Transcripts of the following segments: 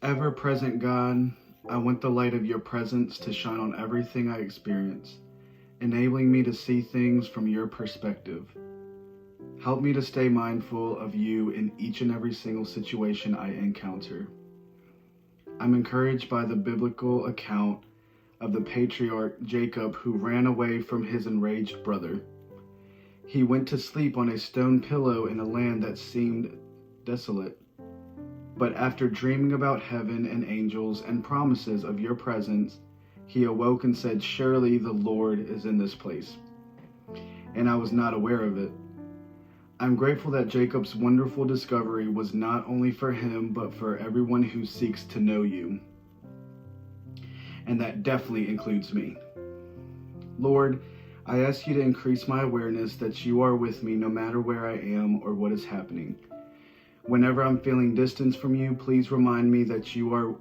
Ever-present God, I want the light of your presence to shine on everything I experience, enabling me to see things from your perspective. Help me to stay mindful of you in each and every single situation I encounter. I'm encouraged by the biblical account of the patriarch Jacob, who ran away from his enraged brother. He went to sleep on a stone pillow in a land that seemed desolate. But after dreaming about heaven and angels and promises of your presence, he awoke and said, "Surely the Lord is in this place." And I was not aware of it. I'm grateful that Jacob's wonderful discovery was not only for him, but for everyone who seeks to know you. And that definitely includes me. Lord, I ask you to increase my awareness that you are with me no matter where I am or what is happening. Whenever I'm feeling distance from you, please remind me that you are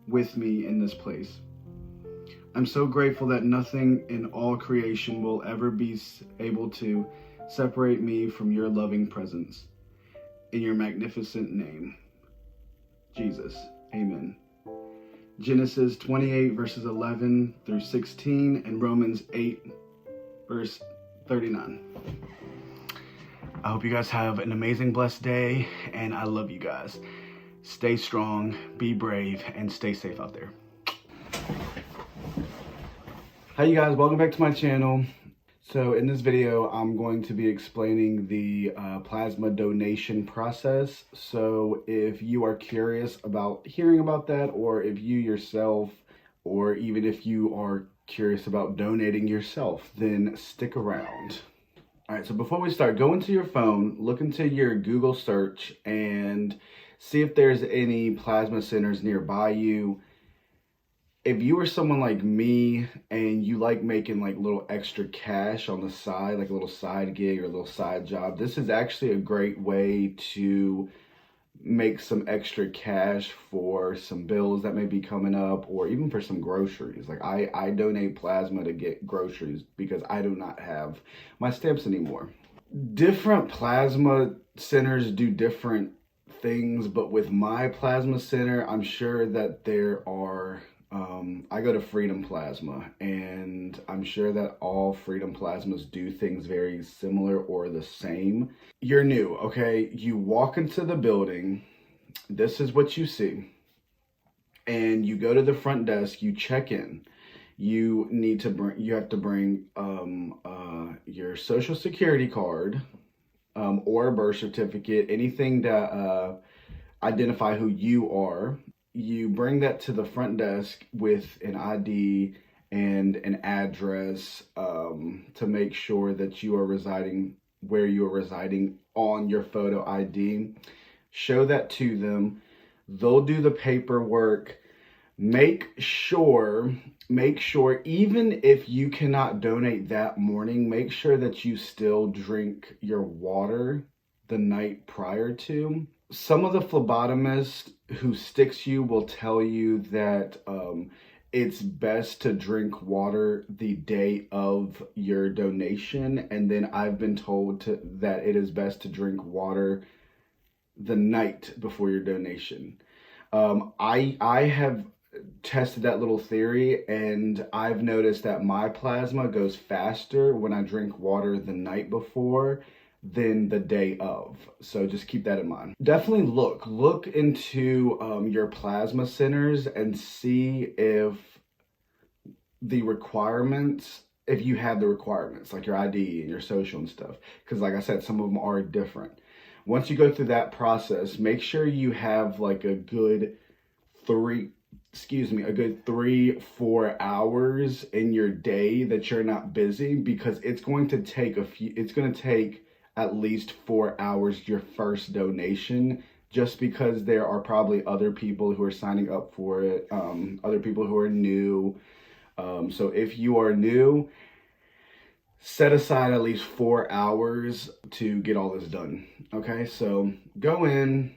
with me in this place. I'm so grateful that nothing in all creation will ever be able to separate me from your loving presence. In your magnificent name, Jesus. Amen. Genesis 28 verses 11 through 16 and Romans 8 verse 39. I hope you guys have an amazing, blessed day, and I love you guys. Stay strong, be brave, and stay safe out there. Hi you guys, welcome back to my channel. So in this video, I'm going to be explaining the plasma donation process. So if you are curious about hearing about that, or if you yourself, or even if you are curious about donating yourself, then stick around. All right, so before we start, go into your phone, look into your Google search, and see if there's any plasma centers nearby you. If you are someone like me and you like making like little extra cash on the side, like a little side gig or a little side job, this is actually a great way to make some extra cash for some bills that may be coming up, or even for some groceries. Like I donate plasma to get groceries because I do not have my stamps anymore. Different plasma centers do different things, but with my plasma center, I'm sure that there are I go to Freedom Plasma, and I'm sure that all Freedom Plasmas do things very similar or the same. You're new, okay? You walk into the building, this is what you see, and you go to the front desk, you check in. You have to bring your social security card, or a birth certificate, anything that identify who you are. You bring that to the front desk with an ID and an address to make sure that you are residing where you are residing on your photo ID. Show that to them. They'll do the paperwork. Make sure, even if you cannot donate that morning, make sure that you still drink your water the night prior to. Some of the phlebotomists who sticks you will tell you that it's best to drink water the day of your donation, and then I've been told that it is best to drink water the night before your donation. I have tested that little theory, and I've noticed that my plasma goes faster when I drink water the night before than the day of. So just keep that in mind. Definitely look into your plasma centers and see if the requirements, if you have the requirements, like your ID and your social and stuff, because like I said, some of them are different. Once you go through that process, make sure you have like a good 3-4 hours in your day that you're not busy, because it's going to take at least 4 hours your first donation, just because there are probably other people who are signing up for it, other people who are new. So if you are new, set aside at least 4 hours to get all this done. Okay, so go in,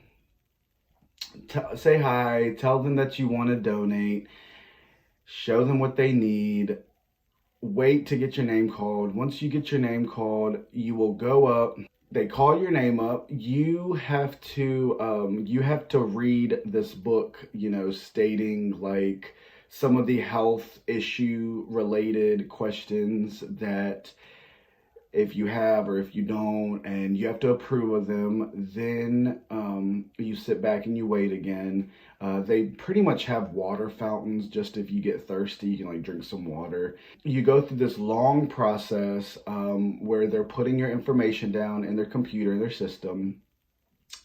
say hi, tell them that you want to donate, show them what they need. Wait to get your name called. Once you get your name called, you will go up. they call your name up. You have to read this book, you know, stating like some of the health issue related questions that if you have or if you don't, and you have to approve of them. Then you sit back and you wait again. They pretty much have water fountains, just if you get thirsty, you can like drink some water. You go through this long process where they're putting your information down in their computer, in their system,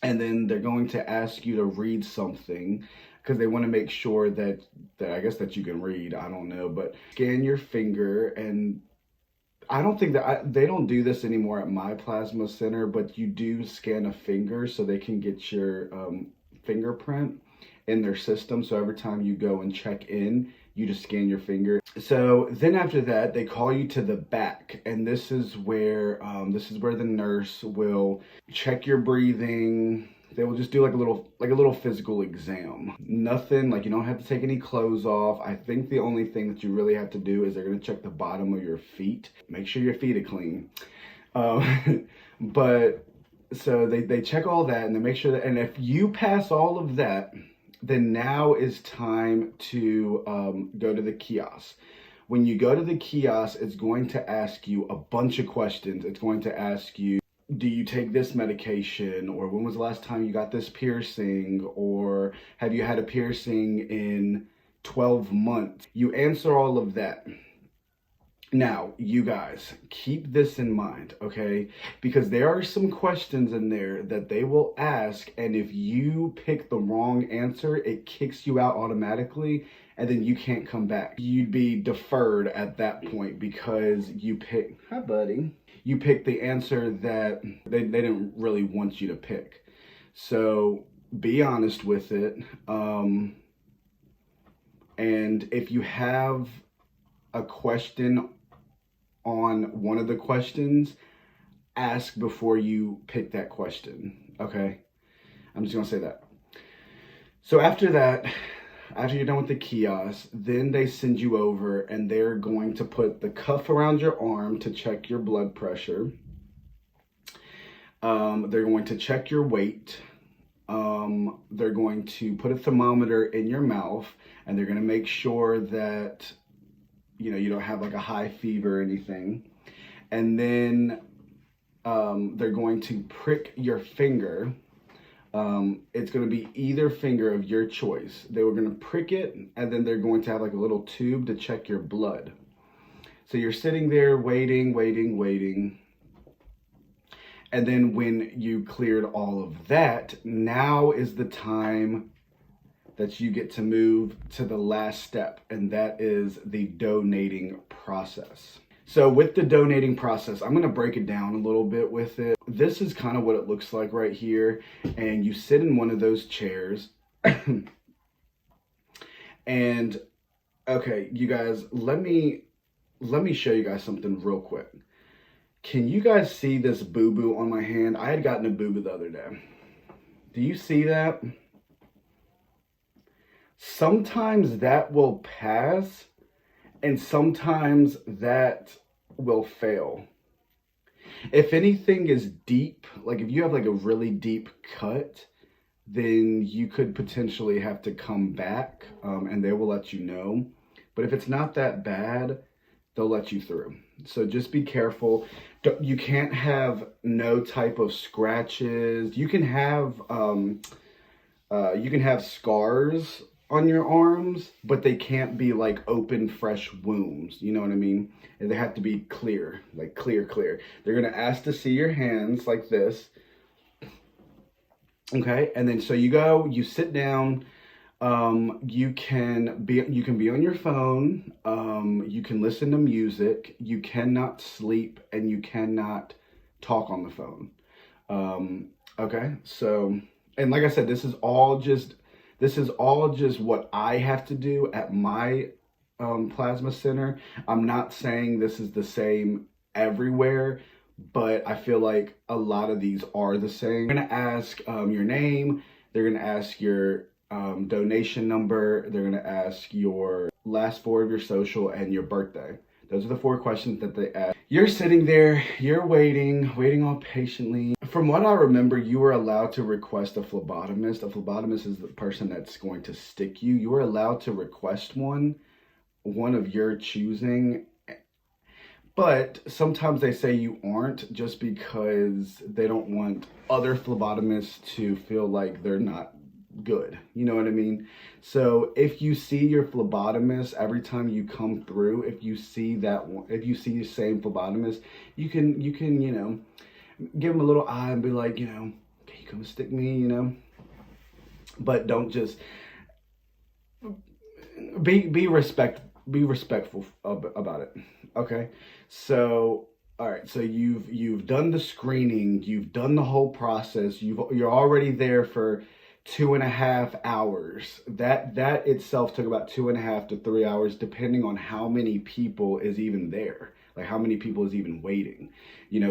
and then they're going to ask you to read something because they want to make sure that I guess that you can read. I don't know, but scan your finger. And I don't think that they don't do this anymore at my plasma center, but you do scan a finger so they can get your fingerprint in their system. So every time you go and check in, you just scan your finger. So then after that, they call you to the back, and this is where the nurse will check your breathing. They will just do like a little physical exam. Nothing, like you don't have to take any clothes off. I think the only thing that you really have to do is they're gonna check the bottom of your feet. Make sure your feet are clean. But so they check all that and they make sure that, and if you pass all of that, then now is time to go to the kiosk. When you go to the kiosk, it's going to ask you a bunch of questions. It's going to ask you, do you take this medication? Or when was the last time you got this piercing? Or have you had a piercing in 12 months? You answer all of that. Now, you guys, keep this in mind, okay? Because there are some questions in there that they will ask, and if you pick the wrong answer, it kicks you out automatically, and then you can't come back. You'd be deferred at that point because you pick, hi buddy, you picked the answer that they didn't really want you to pick. So be honest with it. And if you have a question on one of the questions, ask before you pick that question, okay? I'm just gonna say that. So after that, after you're done with the kiosk, then they send you over and they're going to put the cuff around your arm to check your blood pressure. They're going to check your weight. They're going to put a thermometer in your mouth, and they're going to make sure that you don't have like a high fever or anything. And then they're going to prick your finger. It's going to be either finger of your choice. They were going to prick it, and then they're going to have like a little tube to check your blood. So you're sitting there waiting. And then when you cleared all of that, now is the time that you get to move to the last step, and that is the donating process. So with the donating process, I'm gonna break it down a little bit with it. This is kind of what it looks like right here, and you sit in one of those chairs. And okay, you guys, let me show you guys something real quick. Can you guys see this boo-boo on my hand? I had gotten a boo-boo the other day. Do you see that? Sometimes that will pass, and sometimes that will fail. If anything is deep, like if you have like a really deep cut, then you could potentially have to come back, and they will let you know. But if it's not that bad, they'll let you through. So just be careful. You can't have no type of scratches. You can have scars on your arms, but they can't be like open, fresh wounds. You know what I mean? And they have to be clear, like clear. They're gonna ask to see your hands like this. Okay, and then so you go, you sit down. You can be on your phone. You can listen to music. You cannot sleep, and you cannot talk on the phone. Okay, so, and like I said, this is all just what I have to do at my plasma center. I'm not saying this is the same everywhere, but I feel like a lot of these are the same. They're gonna ask your name. They're gonna ask your donation number. They're gonna ask your last four of your social and your birthday. Those are the 4 questions that they ask. You're sitting there, you're waiting all patiently. From what I remember, you were allowed to request a phlebotomist. A phlebotomist is the person that's going to stick you. You were allowed to request one of your choosing. But sometimes they say you aren't just because they don't want other phlebotomists to feel like they're not good. You know what I mean? So if you see your phlebotomist every time you come through, if you see that one, if you see the same phlebotomist, you can, give them a little eye and be like, can you come stick me, but don't just be respectful about it. Okay. So, all right. So you've done the screening, you've done the whole process. You're already there for 2.5 hours. That itself took about 2.5 to 3 hours, depending on how many people is even there. Like how many people is even waiting.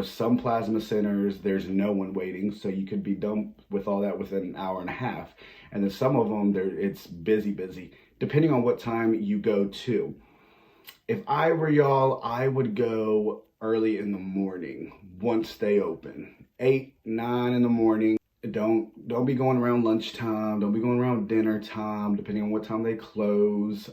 Some plasma centers, there's no one waiting, so you could be done with all that within an hour and a half. And then some of them, it's busy, depending on what time you go to. If I were y'all, I would go early in the morning once they open. 8, 9 in the morning. Don't be going around lunchtime. Don't be going around dinner time, depending on what time they close.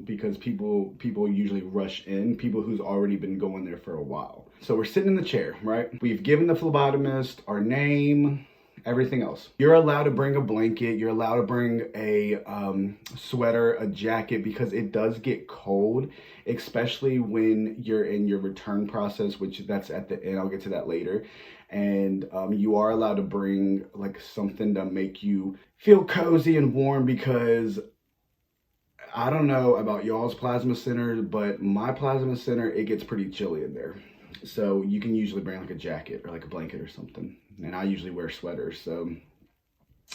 Because people usually rush in, people who's already been going there for a while. So we're sitting in the chair, right? We've given the phlebotomist our name, everything else. You're allowed to bring a blanket. You're allowed to bring a sweater, a jacket, because it does get cold, especially when you're in your return process, which that's at the end. I'll get to that later. And you are allowed to bring like something to make you feel cozy and warm, because I don't know about y'all's plasma center, but my plasma center, it gets pretty chilly in there. So you can usually bring like a jacket or like a blanket or something. And I usually wear sweaters, so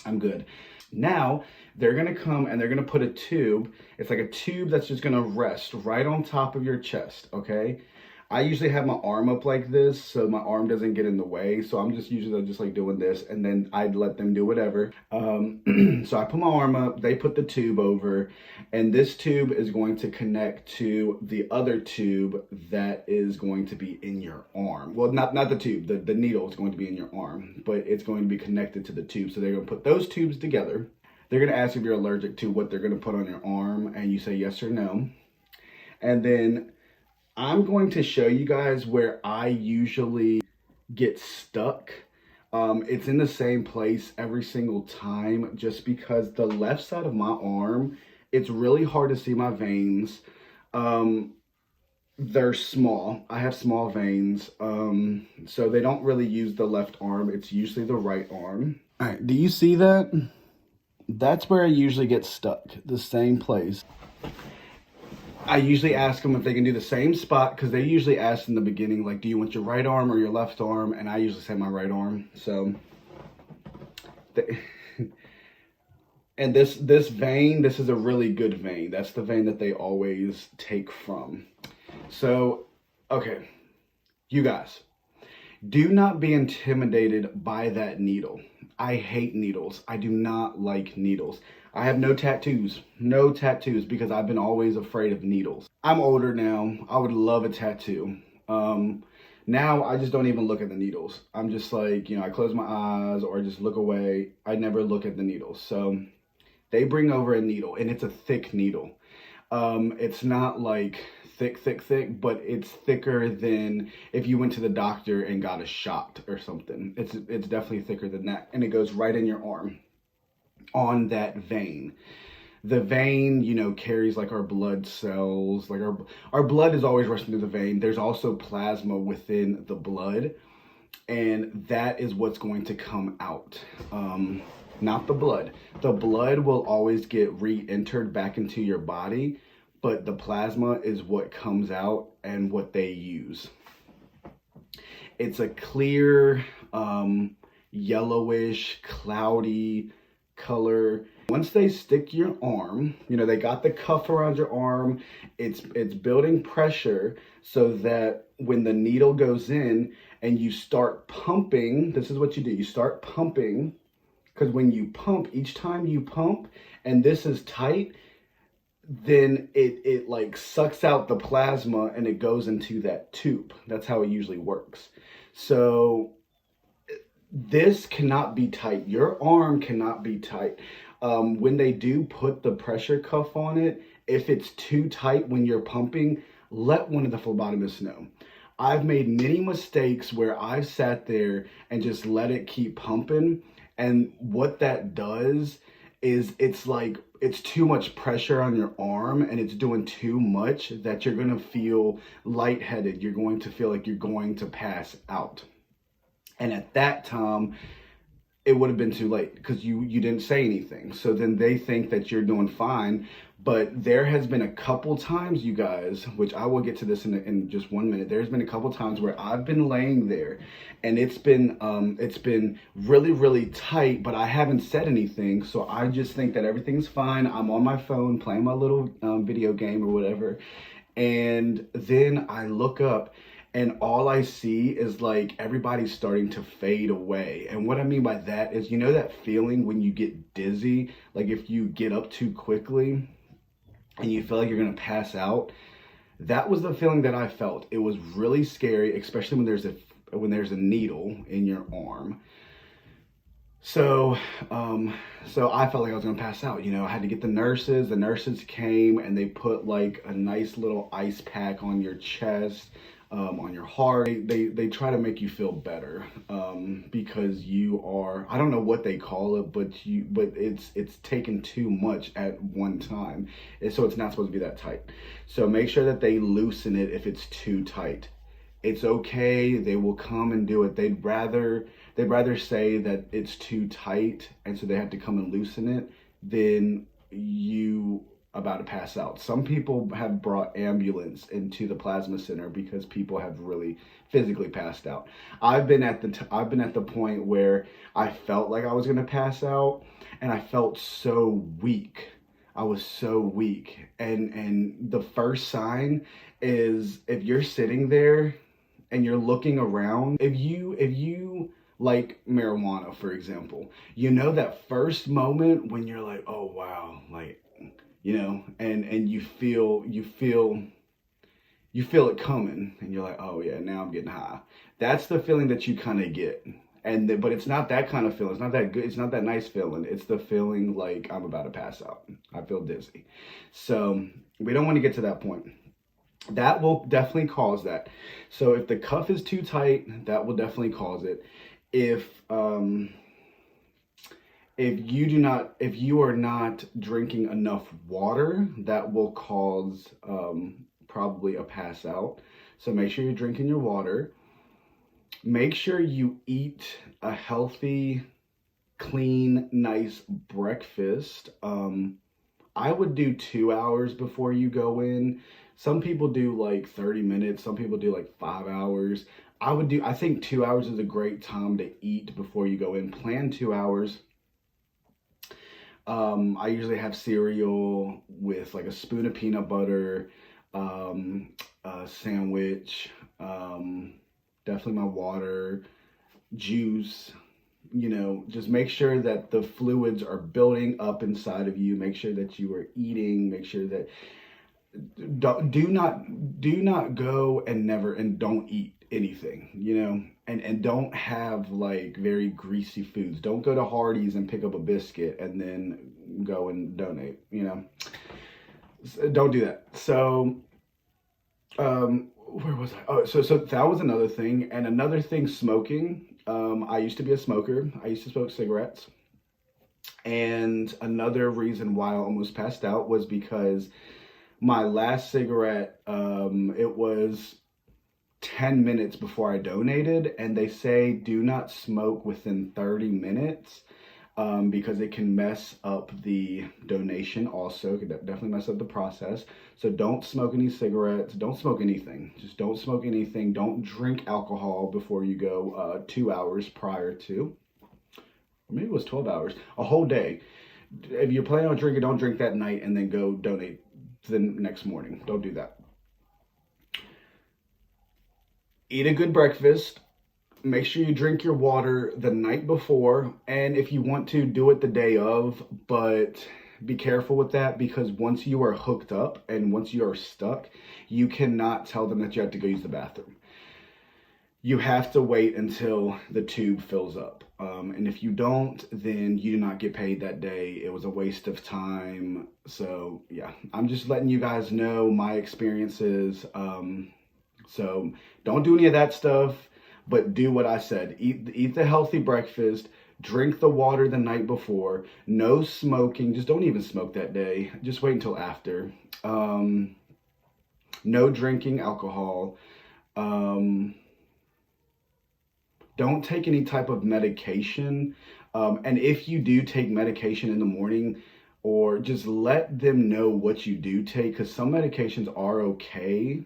I'm good. Now they're gonna come and they're gonna put a tube. It's like a tube that's just gonna rest right on top of your chest, okay? I usually have my arm up like this so my arm doesn't get in the way. So I'm just usually just like doing this, and then I'd let them do whatever. So I put my arm up, they put the tube over, and this tube is going to connect to the other tube that is going to be in your arm. Well, not the tube, the needle is going to be in your arm, but it's going to be connected to the tube. So they're gonna put those tubes together. They're gonna ask if you're allergic to what they're gonna put on your arm, and you say yes or no. And then I'm going to show you guys where I usually get stuck. It's in the same place every single time, just because the left side of my arm, it's really hard to see my veins. They're small. I have small veins. So they don't really use the left arm. It's usually the right arm. All right, do you see that? That's where I usually get stuck, the same place. I usually ask them if they can do the same spot, because they usually ask in the beginning, like, do you want your right arm or your left arm? And I usually say my right arm. So, and this vein, this is a really good vein. That's the vein that they always take from. So, okay, you guys, do not be intimidated by that needle. I hate needles. I do not like needles. I have no tattoos, because I've been always afraid of needles. I'm older now. I would love a tattoo. Now I just don't even look at the needles. I'm just like, I close my eyes or just look away. I never look at the needles. So they bring over a needle, and it's a thick needle. It's not like thick, but it's thicker than if you went to the doctor and got a shot or something. It's definitely thicker than that, and it goes right in your arm on that vein. The vein, carries like our blood cells, like our blood is always rushing through the vein. There's also plasma within the blood, and that is what's going to come out. Not the blood. The blood will always get re-entered back into your body, but the plasma is what comes out and what they use. It's a clear, yellowish, cloudy color. Once they stick your arm, they got the cuff around your arm. It's building pressure so that when the needle goes in and you start pumping, this is what you do. You start pumping, because when you pump, each time you pump and this is tight, then it like sucks out the plasma and it goes into that tube. That's how it usually works. So this cannot be tight. Your arm cannot be tight. When they do put the pressure cuff on it, if it's too tight when you're pumping, let one of the phlebotomists know. I've made many mistakes where I've sat there and just let it keep pumping. And what that does is it's like it's too much pressure on your arm and it's doing too much that you're going to feel lightheaded. You're going to feel like you're going to pass out. And at that time, it would have been too late because you didn't say anything. So then they think that you're doing fine. But there has been a couple times, you guys, which I will get to this in just 1 minute. There's been a couple times where I've been laying there and it's been really, really tight, but I haven't said anything. So I just think that everything's fine. I'm on my phone playing my little video game or whatever. And then I look up and all I see is like everybody's starting to fade away. And what I mean by that is, you know that feeling when you get dizzy, like if you get up too quickly and you feel like you're gonna pass out? That was the feeling that I felt. It was really scary, especially when there's a needle in your arm. So I felt like I was gonna pass out. You know, I had to get the nurses. The nurses came and they put like a nice little ice pack on your chest, on your heart. They try to make you feel better, because you are, I don't know what they call it, but it's taken too much at one time. And so it's not supposed to be that tight. So make sure that they loosen it if it's too tight. It's okay. They will come and do it. They'd rather say that it's too tight and so they have to come and loosen it than you about to pass out. Some people have brought ambulance into the plasma center because people have really physically passed out. I've been at the point where I felt like I was going to pass out and I felt so weak. I was so weak. And the first sign is if you're sitting there and you're looking around, if you like marijuana, for example, you know that first moment when you're like, oh wow, like, you know, and you feel it coming and you're like, oh yeah, now I'm getting high. That's the feeling that you kind of get. But it's not that kind of feeling. It's not that good. It's not that nice feeling. It's the feeling like I'm about to pass out. I feel dizzy. So we don't want to get to that point. That will definitely cause that. So if the cuff is too tight, that will definitely cause it. If you are not drinking enough water, that will cause probably a pass out. So make sure you're drinking your water. Make sure you eat a healthy, clean, nice breakfast. I would do 2 hours before you go in. Some people do like 30 minutes. Some people do like 5 hours. I think 2 hours is a great time to eat before you go in. Plan 2 hours. I usually have cereal with like a spoon of peanut butter, a sandwich, definitely my water, juice. You know, just make sure that the fluids are building up inside of you. Make sure that you are eating. Make sure that do not go and don't eat anything, you know, and don't have like very greasy foods. Don't go to Hardee's and pick up a biscuit and then go and donate, you know. So don't do that. So where was I? Oh, so that was another thing. And another thing, smoking. I used to be a smoker. I used to smoke cigarettes. And another reason why I almost passed out was because my last cigarette, it was 10 minutes before I donated, and they say do not smoke within 30 minutes because it can mess up the donation also. It could definitely mess up the process. So don't smoke any cigarettes. Don't smoke anything. Just don't smoke anything. Don't drink alcohol before you go 2 hours prior to. Or maybe it was 12 hours. A whole day. If you're planning on drinking, don't drink that night and then go donate the next morning. Don't do that. Eat a good breakfast. Make sure you drink your water the night before. And if you want to, do it the day of. But be careful with that because once you are hooked up and once you are stuck, you cannot tell them that you have to go use the bathroom. you have to wait until the tube fills up. And if you don't, then you do not get paid that day. It was a waste of time. So yeah, I'm just letting you guys know my experiences. So don't do any of that stuff, but do what I said. Eat the healthy breakfast. Drink the water the night before. No smoking. Just don't even smoke that day. Just wait until after. No drinking alcohol. Don't take any type of medication. And if you do take medication in the morning, or just let them know what you do take, because some medications are okay,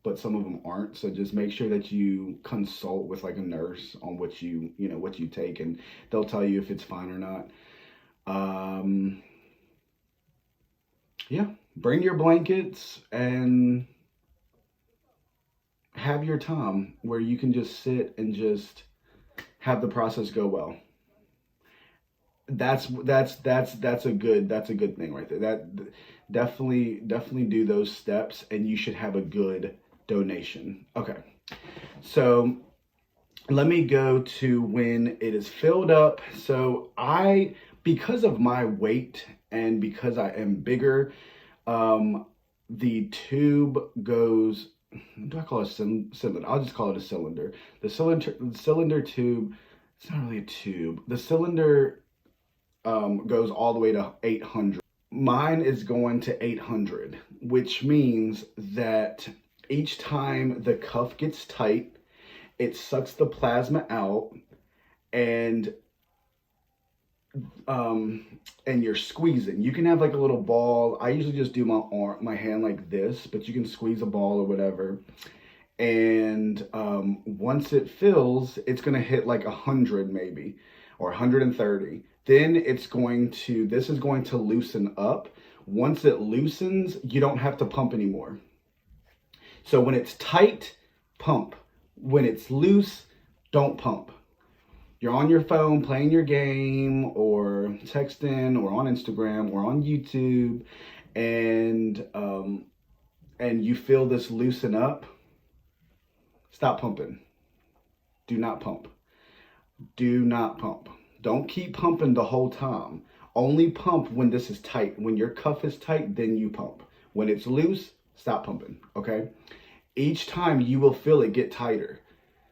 but some of them aren't. So just make sure that you consult with like a nurse on what what you take, and they'll tell you if it's fine or not. Yeah, bring your blankets and have your time where you can just sit and just have the process go well. That's a good thing right there. That definitely do those steps, and you should have a good donation. Okay, so let me go to when it is filled up. So because of my weight and because I am bigger, the tube goes, do I call it a cylinder? I'll just call it a cylinder. The cylinder tube, it's not really a tube. The cylinder goes all the way to 800. Mine is going to 800, which means that each time the cuff gets tight, it sucks the plasma out, and you're squeezing. You can have like a little ball. I usually just do my hand like this, but you can squeeze a ball or whatever. And once it fills, it's gonna hit like 100 maybe, or 130. Then this is going to loosen up. Once it loosens, you don't have to pump anymore. So when it's tight, pump. When it's loose, don't pump. You're on your phone playing your game or texting or on Instagram or on YouTube, and you feel this loosen up, stop pumping. Do not pump. Do not pump. Don't keep pumping the whole time. Only pump when this is tight. When your cuff is tight, then you pump. When it's loose, stop pumping, okay? Each time you will feel it get tighter.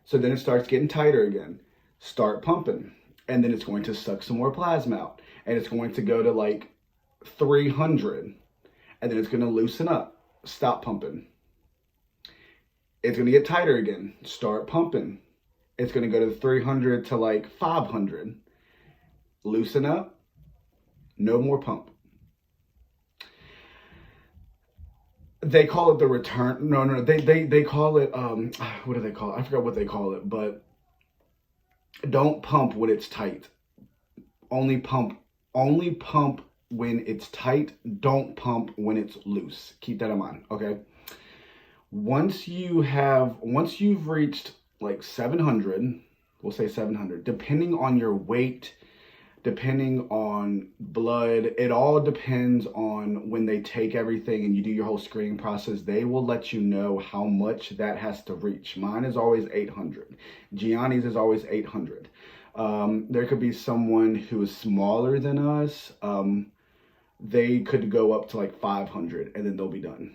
So then it starts getting tighter again. Start pumping. And then it's going to suck some more plasma out. And it's going to go to like 300. And then it's going to loosen up. Stop pumping. It's going to get tighter again. Start pumping. It's going to go to 300 to like 500. Loosen up. No more pump. They call it the return. No. They call it, what do they call it? I forgot what they call it, but don't pump when it's tight. Only pump when it's tight. Don't pump when it's loose. Keep that in mind, okay? Once you've reached like 700, we'll say 700, depending on your weight, depending on blood, it all depends on when they take everything and you do your whole screening process. They will let you know how much that has to reach. Mine is always 800. Gianni's is always 800. There could be someone who is smaller than us. They could go up to like 500 and then they'll be done.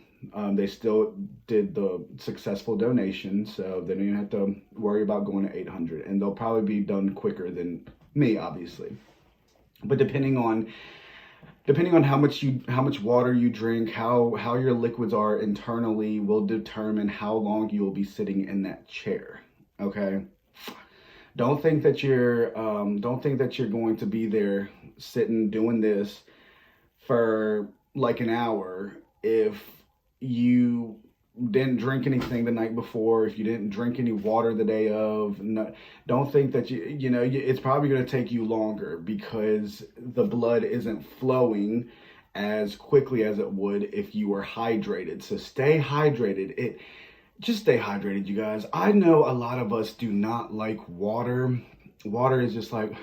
They still did the successful donation, so they don't even have to worry about going to 800, and they'll probably be done quicker than me, obviously. But depending on how much water you drink, how your liquids are internally, will determine how long you will be sitting in that chair. Okay. Don't think that you're going to be there sitting doing this for like an hour if you didn't drink anything the night before, if you didn't drink any water the day of. No, don't think that it's probably going to take you longer because the blood isn't flowing as quickly as it would if you were hydrated. So stay hydrated. Just stay hydrated, you guys. I know a lot of us do not like water. Water is just like,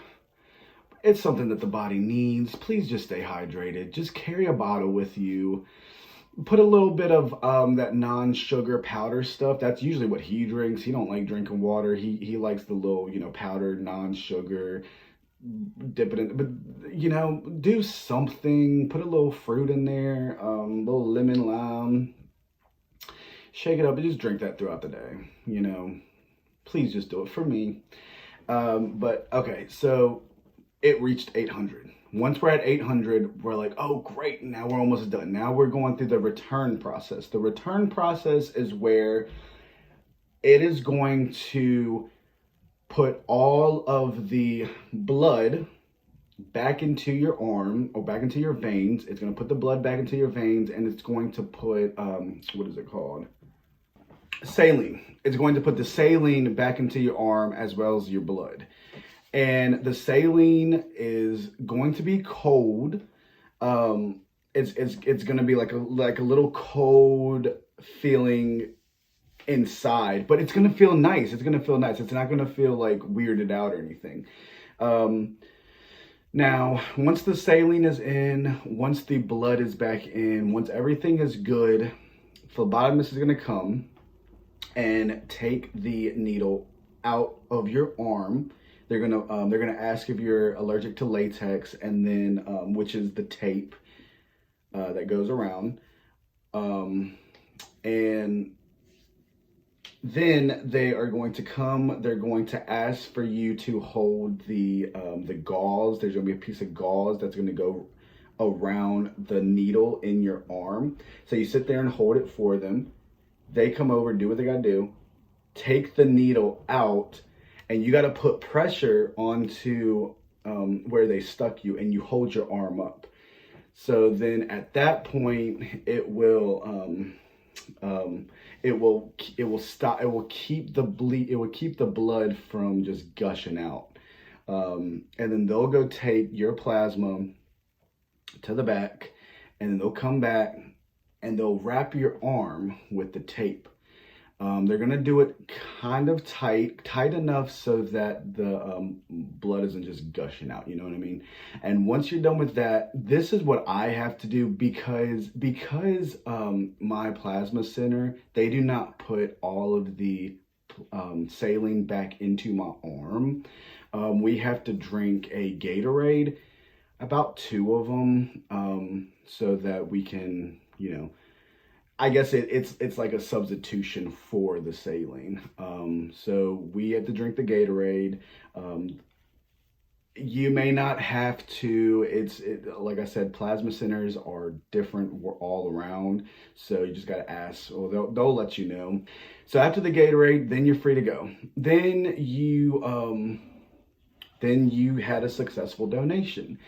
it's something that the body needs. Please just stay hydrated. Just carry a bottle with you. put a little bit of that non-sugar powder stuff. That's usually what he drinks. He don't like drinking water. He likes the little, powdered non-sugar, dip it in, but do something. Put a little fruit in there, a little lemon, lime, shake it up, and just drink that throughout the day. Please just do it for me. But okay, so it reached 800. Once we're at 800, we're like, oh, great, now we're almost done. Now we're going through the return process. The return process is where it is going to put all of the blood back into your arm or back into your veins. It's going to put the blood back into your veins, and it's going to put, what is it called? Saline. It's going to put the saline back into your arm as well as your blood. And the saline is going to be cold. It's going to be like a little cold feeling inside, but it's going to feel nice. It's going to feel nice. It's not going to feel like weirded out or anything. Now, once the saline is in, once the blood is back in, once everything is good, phlebotomist is going to come and take the needle out of your arm. They're gonna ask if you're allergic to latex, and then which is the tape that goes around, and then they are going to come. They're going to ask for you to hold the gauze. There's gonna be a piece of gauze that's gonna go around the needle in your arm. So you sit there and hold it for them. They come over, do what they gotta do, take the needle out. And you got to put pressure onto where they stuck you, and you hold your arm up. So then at that point, it will stop. It will keep the bleed. It will keep the blood from just gushing out. And then they'll go take your plasma to the back, and then they'll come back and they'll wrap your arm with the tape. They're going to do it kind of tight enough so that the blood isn't just gushing out, you know what I mean? And once you're done with that, this is what I have to do because my plasma center, they do not put all of the saline back into my arm. We have to drink a Gatorade, about 2 of them, so that we can, I guess it's like a substitution for the saline. So we have to drink the Gatorade. You may not have to. Like I said, plasma centers are different all around. So you just got to ask, or they'll let you know. So after the Gatorade, then you're free to go. Then you had a successful donation.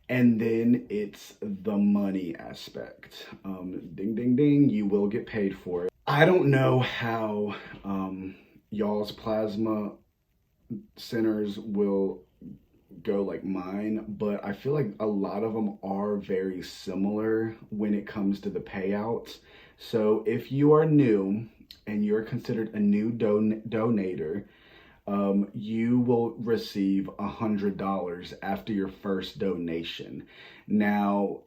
And then it's the money aspect. Ding, ding, ding, you will get paid for it. I don't know how y'all's plasma centers will go like mine, but I feel like a lot of them are very similar when it comes to the payouts. So if you are new and you're considered a new donator, you will receive $100 after your first donation. Now,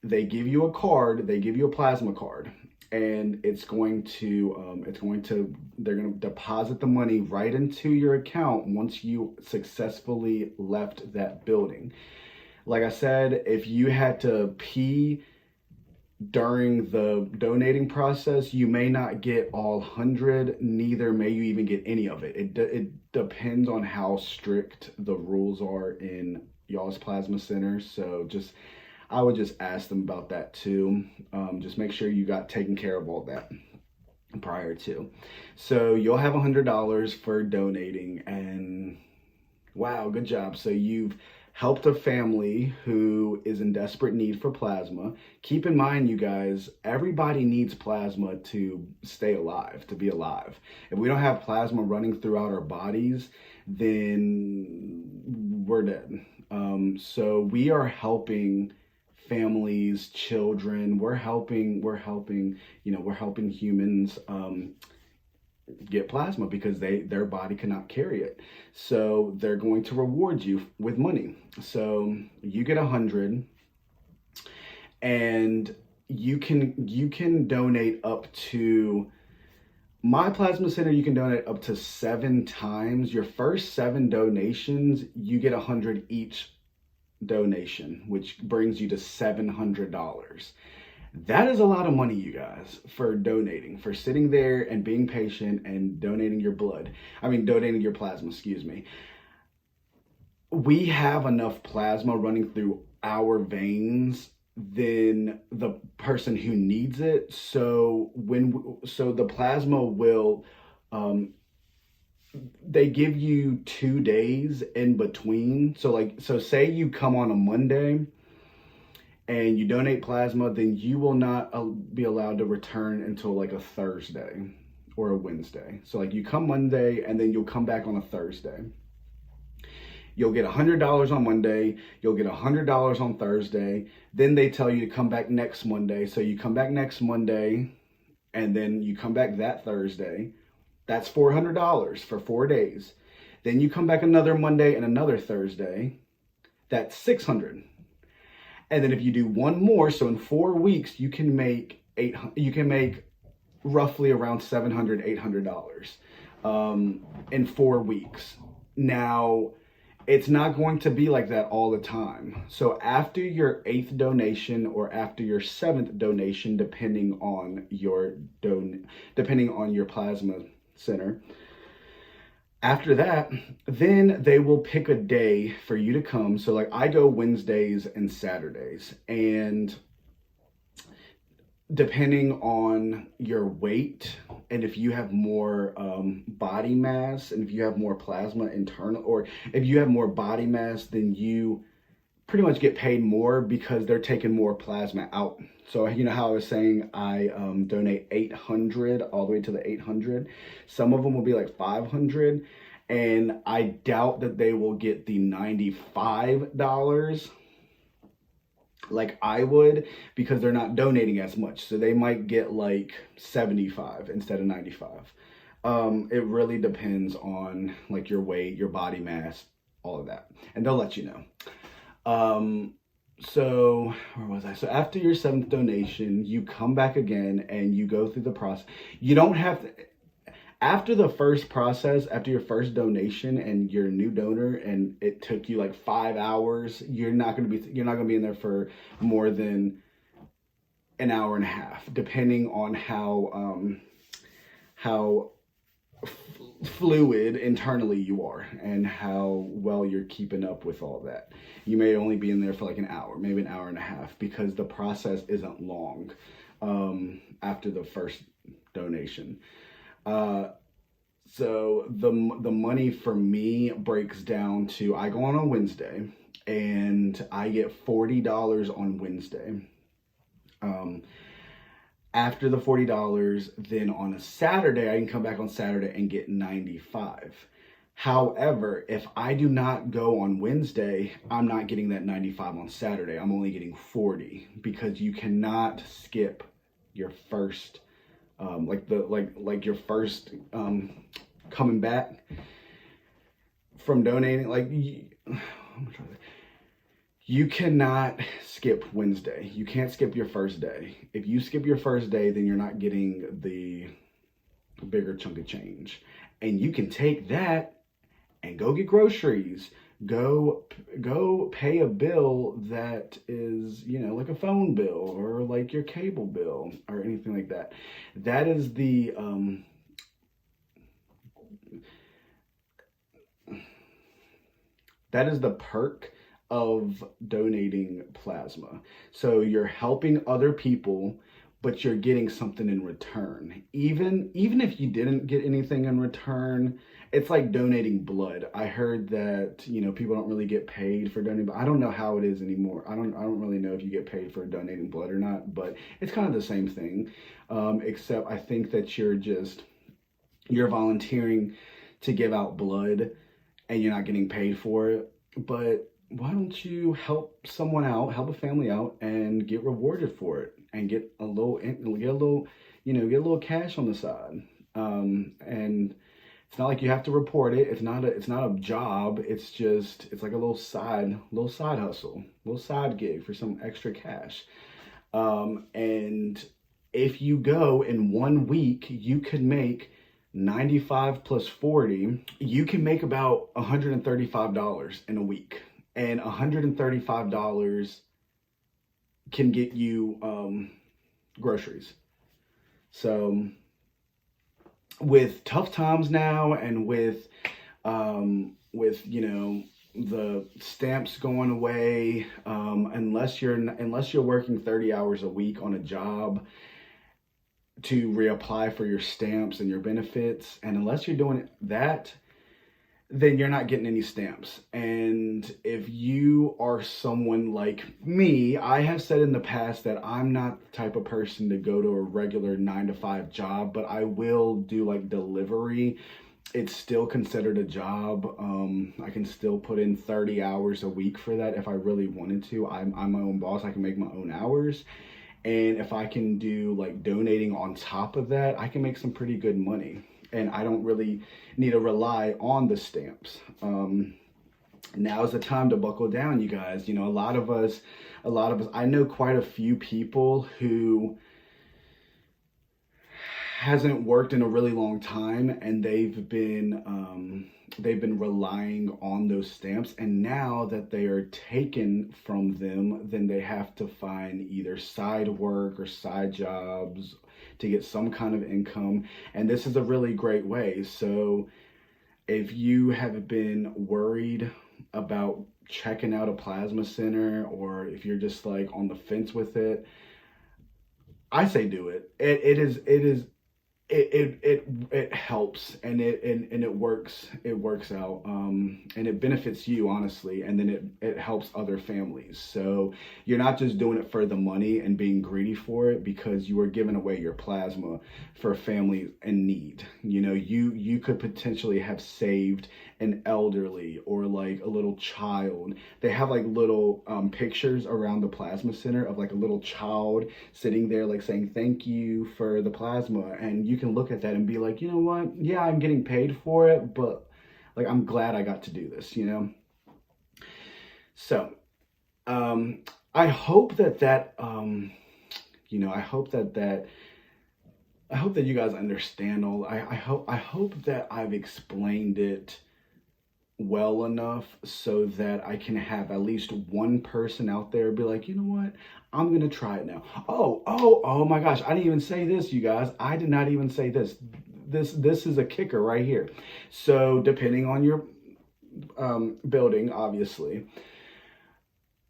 they give you a card, they give you a plasma card, and they're going to deposit the money right into your account once you successfully left that building. Like I said, if you had to pee during the donating process, you may not get all 100, neither may you even get any of it. It depends on how strict the rules are in y'all's plasma center. So I would just ask them about that too. Just make sure you got taken care of all that prior to. So you'll have $100 for donating, and wow, good job. So you've helped a family who is in desperate need for plasma. Keep in mind, you guys, everybody needs plasma to stay alive, to be alive. If we don't have plasma running throughout our bodies, then we're dead. So we are helping families, children. We're helping humans get plasma because their body cannot carry it. So they're going to reward you with money. So you get 100, and you can donate up to my plasma center. You can donate up to 7 times. Your first 7 donations, you get 100 each donation, which brings you to $700. That is a lot of money, you guys, for donating, for sitting there and being patient and donating your blood. I mean, donating your plasma, excuse me. We have enough plasma running through our veins than the person who needs it. So the plasma will, they give you 2 days in between. So say you come on a Monday and you donate plasma, then you will not be allowed to return until like a Thursday or a Wednesday. So like you come Monday and then you'll come back on a Thursday. You'll get $100 on Monday, you'll get $100 on Thursday. Then they tell you to come back next Monday. So you come back next Monday and then you come back that Thursday. That's $400 for 4 days. Then you come back another Monday and another Thursday. That's $600. And then if you do one more, so in 4 weeks, you can make roughly around $700, $800 in 4 weeks. Now, it's not going to be like that all the time. So after your 8th donation or after your 7th donation, depending on your plasma center, after that, then they will pick a day for you to come. So like I go Wednesdays and Saturdays, and depending on your weight and if you have more body mass and if you have more plasma internal, or if you have more body mass, then you pretty much get paid more because they're taking more plasma out. So you know how I was saying I donate 800 all the way to the 800. Some of them will be like 500, and I doubt that they will get the $95 like I would, because they're not donating as much. So they might get like 75 instead of 95. It really depends on like your weight, your body mass, all of that, and they'll let you know. So where was I? So after your 7th donation, you come back again and you go through the process. You don't have to, after the first process, after your first donation and you're a new donor and it took you like 5 hours, you're not going to be in there for more than an hour and a half, depending on how fluid internally you are and how well you're keeping up with all that. You may only be in there for like an hour, maybe an hour and a half, because the process isn't long after the first donation. So the money for me breaks down to, I go on a Wednesday and I get $40 on Wednesday. After the $40, then on a Saturday, I can come back on Saturday and get $95. However, if I do not go on Wednesday, I'm not getting that $95 on Saturday. I'm only getting $40, because you cannot skip your first, your first coming back from donating. You cannot skip Wednesday. You can't skip your first day. If you skip your first day, then you're not getting the bigger chunk of change. And you can take that and go get groceries. Go pay a bill that is, like a phone bill or like your cable bill or anything like that. That is the perk of donating plasma. So you're helping other people, but you're getting something in return. Even if you didn't get anything in return, it's like donating blood. I heard that, people don't really get paid for donating, but I don't know how it is anymore. I don't really know if you get paid for donating blood or not, but it's kind of the same thing. Except I think that you're volunteering to give out blood and you're not getting paid for it. But why don't you help someone out, help a family out, and get rewarded for it, and get a little cash on the side. And it's not like you have to report it. It's not a job. It's like a little side hustle, little side gig for some extra cash. And if you go in 1 week, you could make 95 plus 40, you can make about $135 in a week. And $135 can get you groceries. So with tough times now, and with the stamps going away, unless you're working 30 hours a week on a job to reapply for your stamps and your benefits, and unless you're doing that, then you're not getting any stamps. And if you are someone like me, I have said in the past that I'm not the type of person to go to a regular 9 to 5 job, but I will do like delivery. It's still considered a job. I can still put in 30 hours a week for that if I really wanted to. I'm my own boss. I can make my own hours. And if I can do like donating on top of that, I can make some pretty good money. And I don't really need to rely on the stamps. Now's the time to buckle down, you guys. A lot of us, I know quite a few people who hasn't worked in a really long time, and they've been relying on those stamps, and now that they are taken from them, then they have to find either side work or side jobs to get some kind of income. And this is a really great way. So if you have been worried about checking out a plasma center, or if you're just like on the fence with it, I say do it. It helps, and it works out, and it benefits you, honestly, and then it helps other families. So you're not just doing it for the money and being greedy for it, because you are giving away your plasma for a family in need. You could potentially have saved an elderly or like a little child. They have like little pictures around the plasma center of like a little child sitting there like saying thank you for the plasma, and you can look at that and be like, you know what, yeah, I'm getting paid for it, but like I'm glad I got to do this. So I hope that I hope that you guys understand all. I hope that I've explained it well enough so that I can have at least one person out there be like, you know what, I'm gonna try it now. Oh my gosh, I didn't even say this, you guys. I did not even say this. This is a kicker right here. So depending on your building, obviously,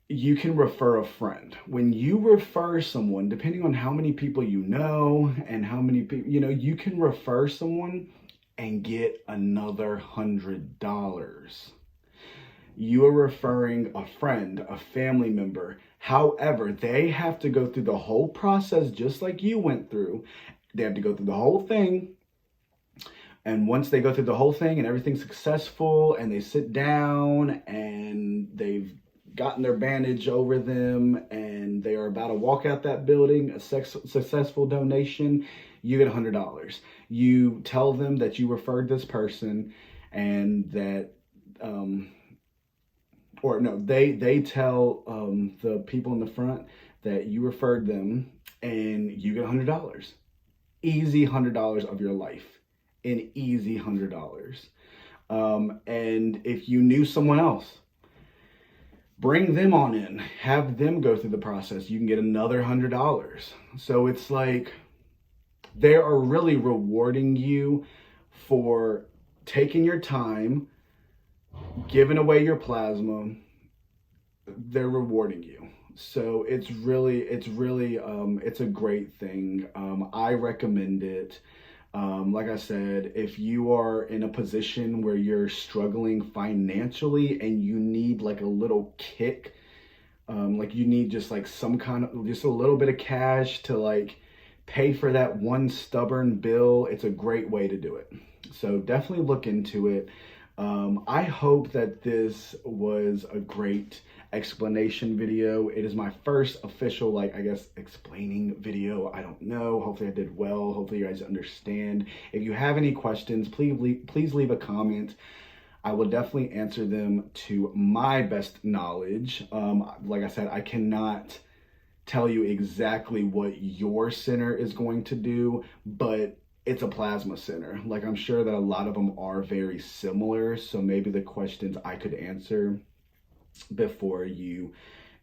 you can refer a friend. When you refer someone, depending on how many people you know and how many people, you can refer someone and get another $100. You are referring a friend, a family member. However, they have to go through the whole process just like you went through. They have to go through the whole thing. And once they go through the whole thing and everything's successful, and they sit down and they've gotten their bandage over them and they are about to walk out that building, a successful donation, you get $100. You tell them that you referred this person, and that they tell the people in the front that you referred them, and you get $100. Easy $100 of your life. An easy $100. And if you knew someone else, bring them on in, have them go through the process, you can get another $100. So it's like they are really rewarding you for taking your time, giving away your plasma. They're rewarding you. So it's a great thing. I recommend it. Like I said, if you are in a position where you're struggling financially and you need like a little kick, like you need just like just a little bit of cash to like pay for that one stubborn bill, it's a great way to do it. So definitely look into it. I hope that this was a great explanation video. It is my first official, explaining video. I don't know. Hopefully I did well. Hopefully you guys understand. If you have any questions, please leave a comment. I will definitely answer them to my best knowledge. Like I said, I cannot tell you exactly what your center is going to do, but it's a plasma center. Like, I'm sure that a lot of them are very similar, so maybe the questions I could answer before you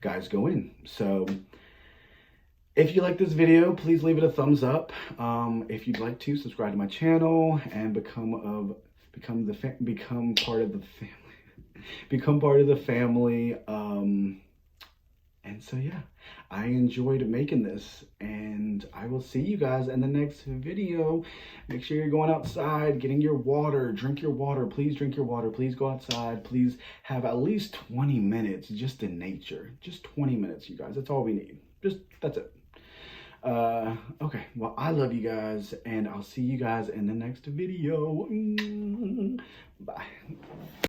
guys go in. So if you like this video, please leave it a thumbs up. If you'd like to, subscribe to my channel and become part of the family. Become part of the family. And so yeah, I enjoyed making this, and I will see you guys in the next video. Make sure you're going outside, getting your water, drink your water, please drink your water, please go outside, please have at least 20 minutes just in nature. Just 20 minutes, you guys, that's all we need. That's it. Okay, well, I love you guys, and I'll see you guys in the next video. Bye.